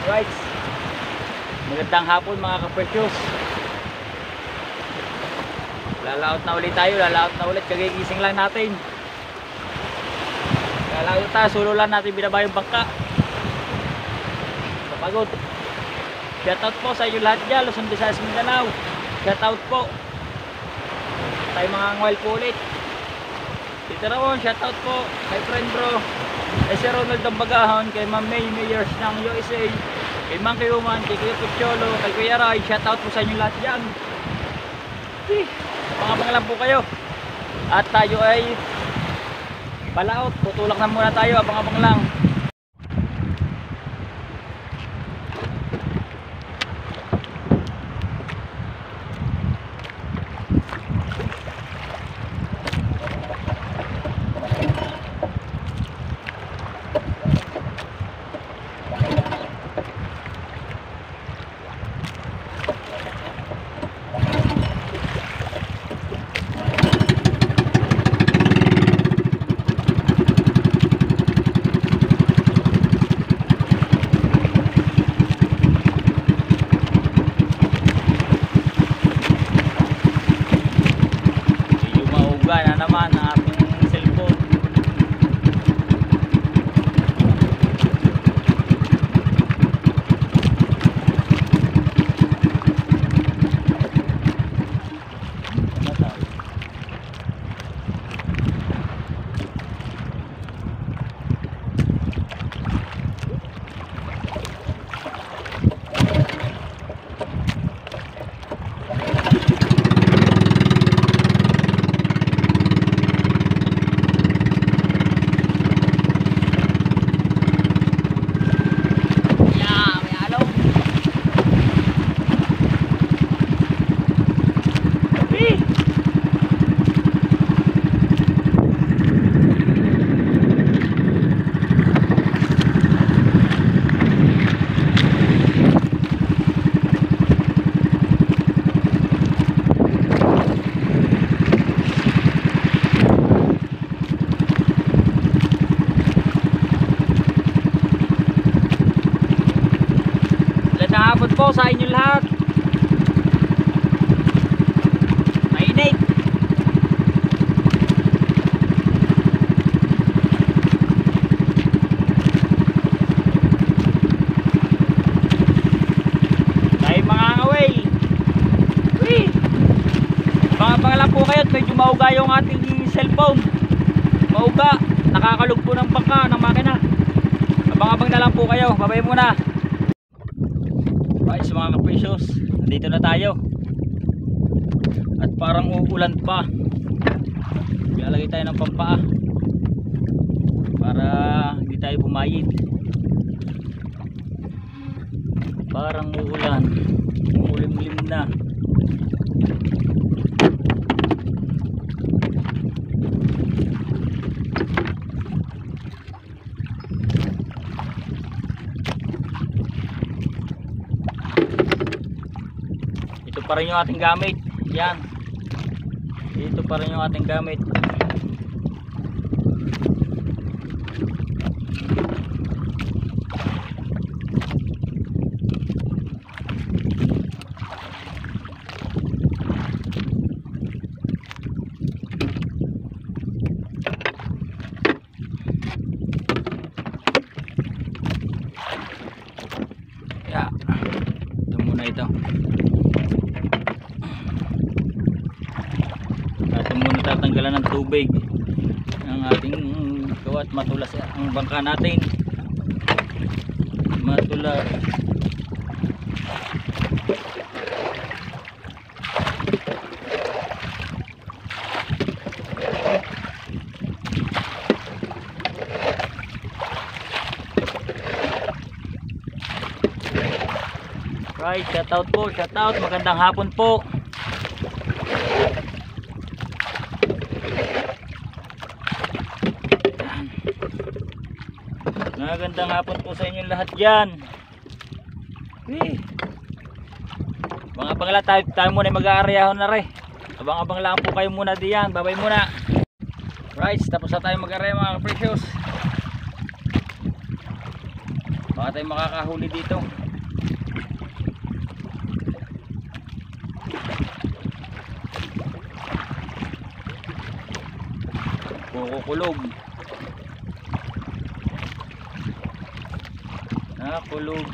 Right. Magandang hapon mga ka-precious. Lalaot na ulit tayo, lalaot na ulit. Kagigising lang natin. Lalaot tayo, sulo lang natin binaba yung bangka. Kapagod. Shoutout po sa inyo lahat dyan, Luzon, Visayas, Mindanao. Shoutout po. Tayo mga ngwal po ulit. Dito Ramon, shoutout po kay friend bro, kay Sir Ronald Dambagahon, kay Ma'am May Mayors ng USA, kay Mang Kayuman, kay Kuya Pucholo, kay Kuya Ray. Shoutout po sa inyo lahat dyan. Abang-abang lang po kayo. At tayo ay balaot. Tutulak na muna tayo. Abang-abang lang. Na naman ang ating cellphone. Hapon po sa inyo lahat. Mainit. Tayo mga ngaway. Pangalang po kayo at medyo mauga yung ating cellphone. Mauga. Nakakalog po ng bangka ng makina. Abang-abang na lang po kayo. Babay muna. Guys, mga ka-precious, nandito na tayo at parang uulan pa. Ilalagay tayo ng pampaa para hindi tayo bumayid. Parang uulan, umulim-lim na. Ito pa rin yung ating gamit. Yan. Ito pa rin yung ating gamit. Yeah. Ito muna ito. Muna tatanggalan ng tubig ng ating gawa at matulas ang bangka natin. Matulas. Right, shoutout po, shoutout. Magandang hapon po. Magandang hapon po sa inyo lahat dyan. Mga pangala tayo muna mag-aaryahon na rin. Abang-abang lang po kayo muna diyan. Babay muna. Right, tapos na tayo mag-aaryah mga precious. Baka tayo makakahuli dito. Kukulog. Nakulog.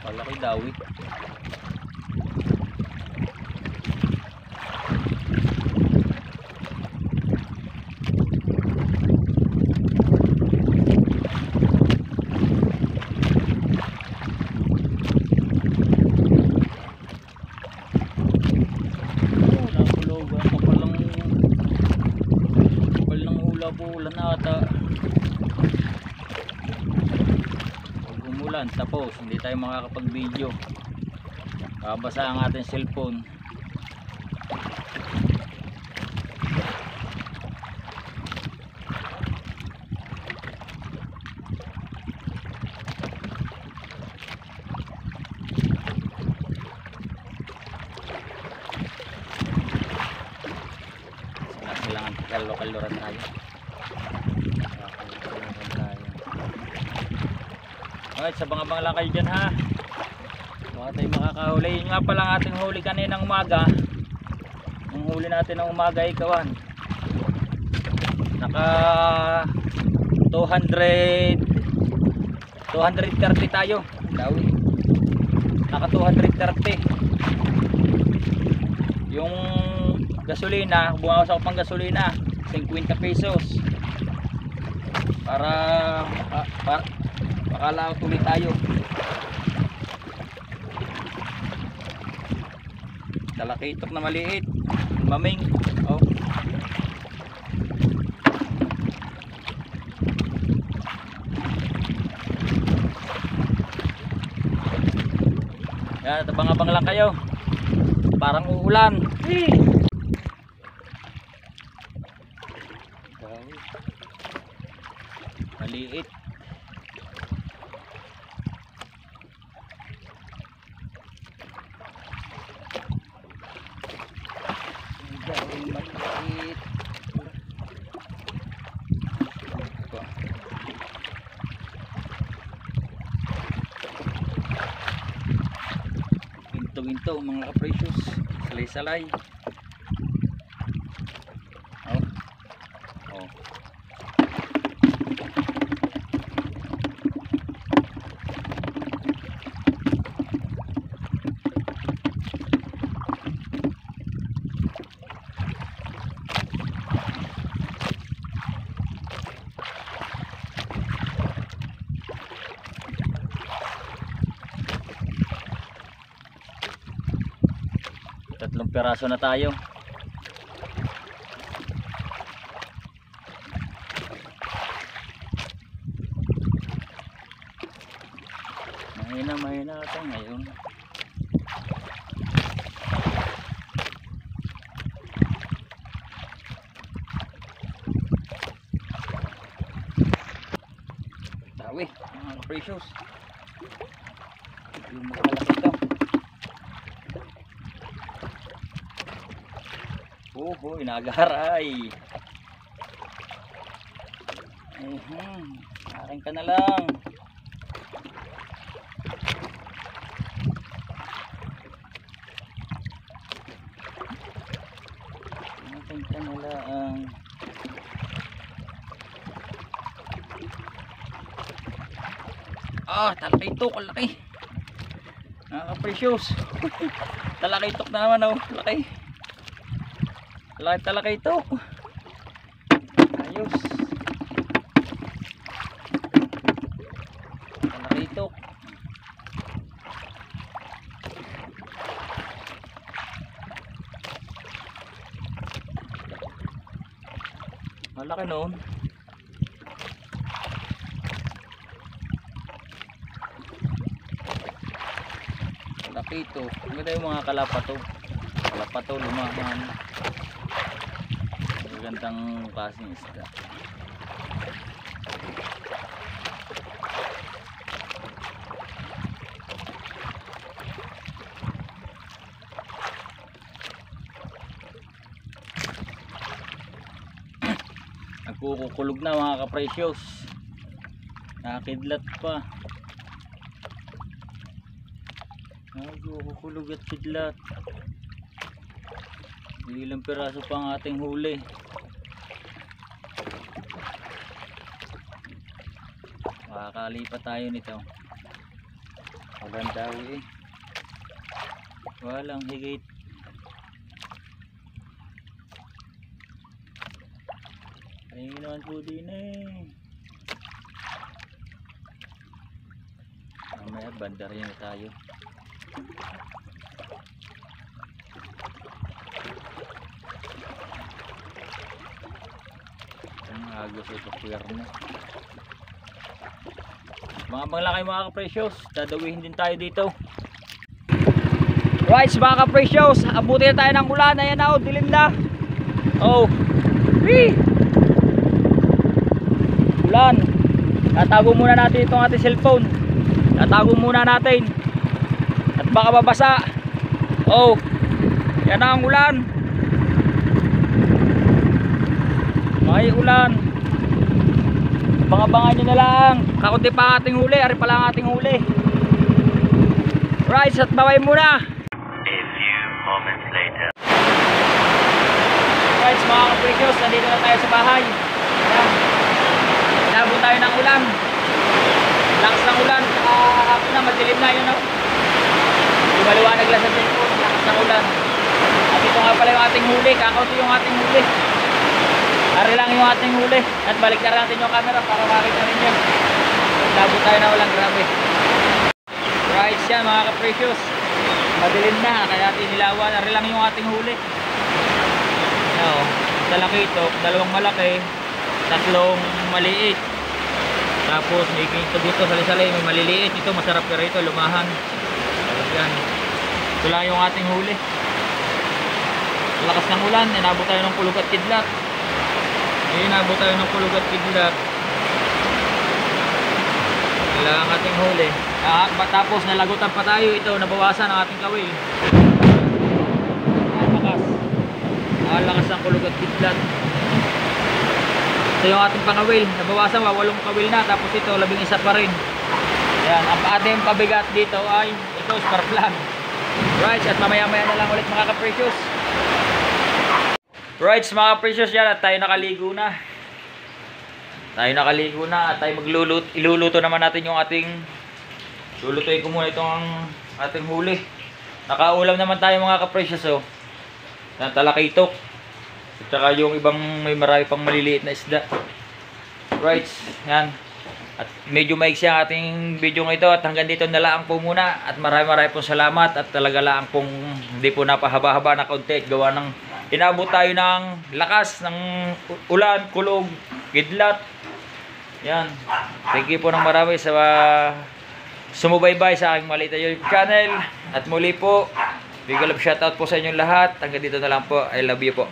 Malaki dawit. Ulan na ata. Pag umulan tapos hindi tayo makakapag-video, babasa ang ating cellphone. Kailangan kalo-kaloran tayo. Alright, sabang-abang lang kayo dyan ha. Baka tayo makakahuli. Yun nga pala ang ating huli kaninang umaga. Ang huli natin ng umaga ay kawan. Naka 230 tayo. Dawi. Naka 230. Yung gasolina, bumawas ako pang gasolina, 50 pesos. Para makalaot ulit tayo. Talakitok na maliit, maming. Oh. Yan, tabang-abang lang kayo. Parang uulan. Maliit. Maliit. Ginto-ginto mga ka-precious. Salay-salay. Oh. Oh. Tatlong piraso na tayo. Mahina ito ngayon. Tawi, mga precious. Yung makalaki ito. Oh, inagaray. Aking ka na lang. Aking ka na lang. Talakitok, laki. Nakaka-precious. Talakitok na naman, oh, laki. Talakitok. Ayos. Talakitok. Malaki noon. Talapito. Maganda yung mga kalapato. Kalapato, lumahan. Magandang klaseng isda. Nagkukulog na mga ka-precious. Nakakidlat pa. Nagkukulog at kidlat. Ilang piraso pa ang ating huli. Makakalipat tayo nito. Walang dawi eh. Walang higit. Ayun naman po din eh. Mamaya bandar yun tayo. Ang agos ito puwer na. Mga malaki mga ka-precious, dadawihin din tayo dito. Right mga ka-precious, abutin na tayo ng ulan. Ayan na, dilim na. Oh, wee! Ulan. Tatago muna natin itong ating cellphone. Tatago muna natin. At baka babasa. Oh, yan na ang ulan. May ulan. Bangabangan nyo na lang. Kakunti pa ang ating huli. Ari pala ang ating huli. Right, at baway muna. A few moments later. Right, mga ka-precious, nandito na tayo sa bahay. Ayan. Inabo tayo ng ulan. Lakas ng ulan. Hapon na, madilim na yun. Di maliwanag lang sa cellphone. Lakas ng ulan. At ito nga pala yung ating huli. Kakaunti yung ating huli. Ari lang yung ating huli. At balik na natin yung camera para makita ninyo. Inabo tayo ng ulan. Grabe. Right yan mga ka-precious. Madilim na. Kaya tinilawan. Ari lang yung ating huli. Ayan, dalaki ito. Dalawang malaki. Tatlong maliit. Tapos may ito dito sali-sali, may maliliit ito, masarap pero ito lumahan. Yan. Ito lang yung ating huli. Lakas ng ulan, inabot tayo ng kulog at kidlat. Inabot tayo ng kulog at kidlat. Wala ang ating huli. Tapos nalagutan pa tayo ito, nabawasan ang ating kawil. Lakas ng kulog at kidlat. Ito yung ating pangawil, nabawasan, 8 kawil na, tapos ito 11 pa rin. Yan, ang ating pabigat dito ay ito, spark plug. Right, at mamaya na lang ulit mga ka-precious. Right, mga ka-precious yan, at tayo nakaligo na. At tayo iluluto naman natin yung ating, lulutuin ko muna itong ating huli. Nakaulam naman tayo mga ka-precious, oh. Talakitok. At saka yung ibang may marami pang maliliit na isda. Right, yan. At medyo maiksi ang ating video ng ito. At hanggang dito na lang po muna. At marami pong salamat. At talaga lang pong hindi po napahaba-haba na konti. Gawa ng inabot tayo ng lakas ng ulan, kulog, kidlat. Yan. Thank you po ng marami sa sumubaybay sa aking maliit na YouTube channel. At muli po, big love shoutout po sa inyong lahat. Hanggang dito na lang po. I love you po.